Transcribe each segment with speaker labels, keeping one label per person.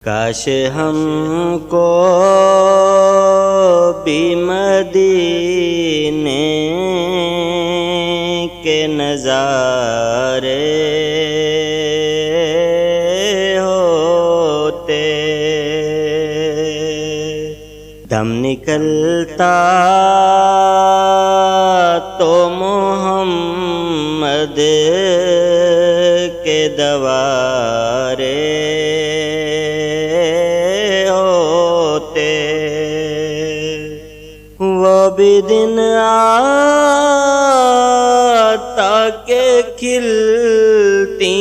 Speaker 1: کاش ہم کو بھی مدینے کے نظارے ہوتے، دم نکلتا تو محمد کے دوارے ہوتے، وہ بھی دن آتا کہ کھلتی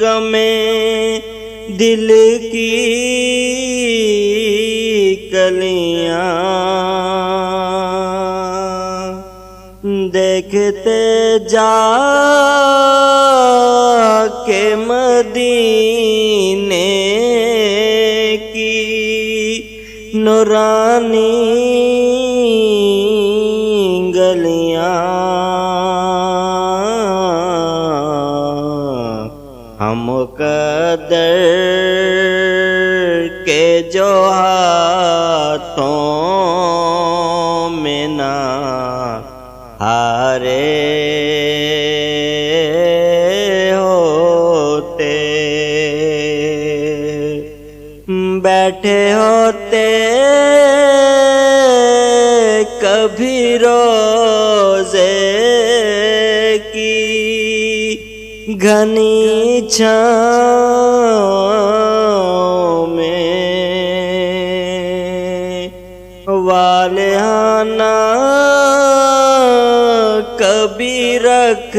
Speaker 1: غمیں دل کی کلیاں، دیکھتے جا کے مدینے کی نورانی گلیاں، ہم مقدر کے جو ہاتھوں میں نہ ہارے ہوتے، بیٹھے ہوتے کبھی روزے کی گھنی چھاؤں میں، والہانہ کبھی رکھ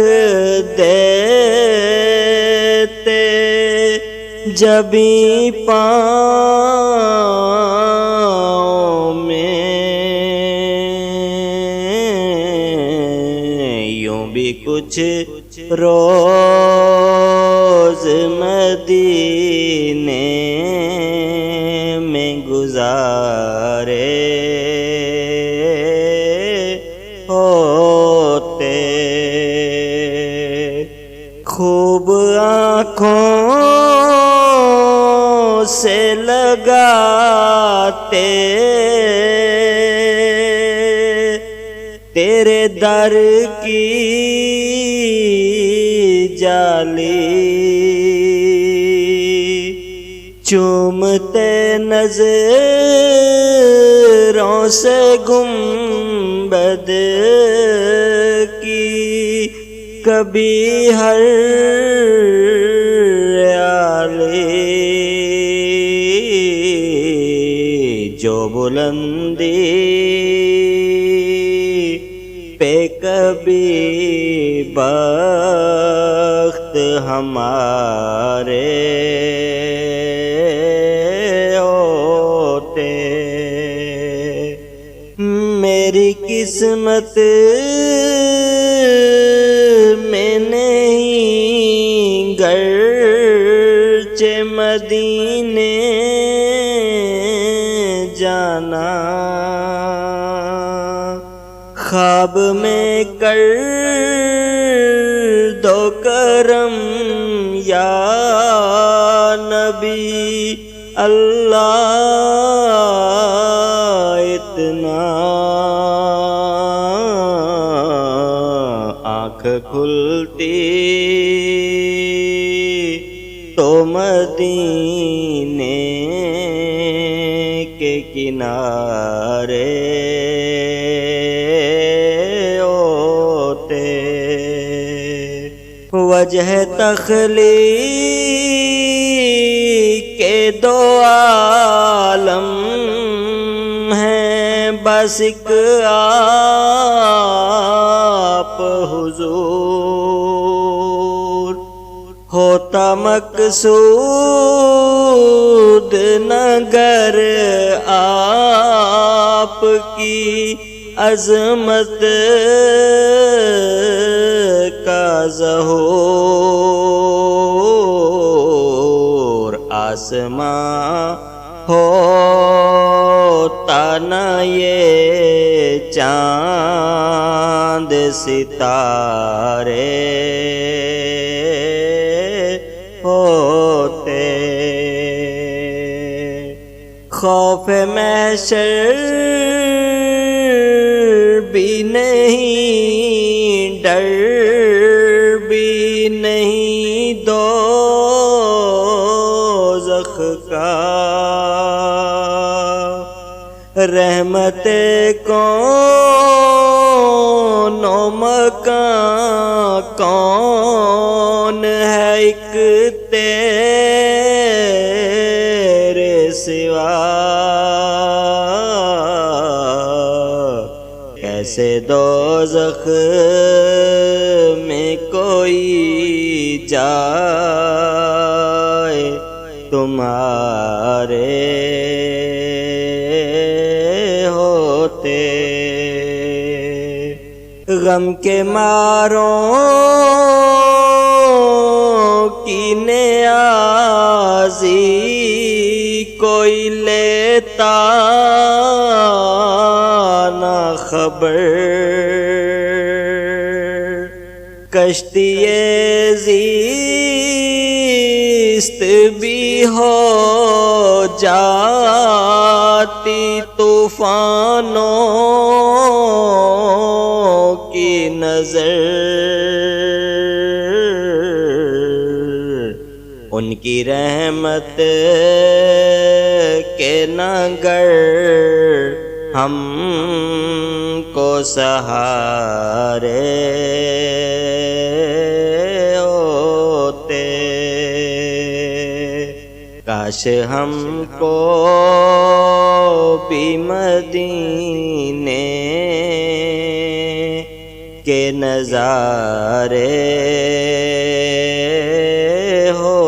Speaker 1: دیتے جبیں پاؤں میں، یوں بھی کچھ روز مدینے میں گزارے ہوتے، خوب آنکھوں سے لگاتے تیرے در کی جالی، چومتے نظروں سے گنبد کی کبھی ہر عالی، جو بلندی پہ کبھی بخت ہمارے ہوتے، میری قسمت میں نہیں گرچہ مدینے جانا، خواب میں کر دو کرم یا نبی اللہ، اتنا آنکھ کھلتی تو مدینے کے کنارے ہوتے، وجہ تخلیق کے دو عالم ہیں، بس ایک آپ حضور، ہوتا مقصود نگر آپ کی عظمت کا ظہور، آسماں ہوتا نہ یہ چاند ستارے ہوتے خوف محشر بھی نہیں، ڈر بھی نہیں دوزخ کا، رحمت کون و مکان کون ہے ایک تیرے سوا، کیسے دوزخ میں کوئی جائے تمہارے ہوتے، غم کے ماروں کی نیازی کوئی لیتا نہ خبر، کشتی زیست بھی ہو جاتی طوفانوں کی نظر، ان کی رحمت کے نگر ہم کو سہارے ہوتے، کاش ہم کو بھی مدینے کے نظارے ہو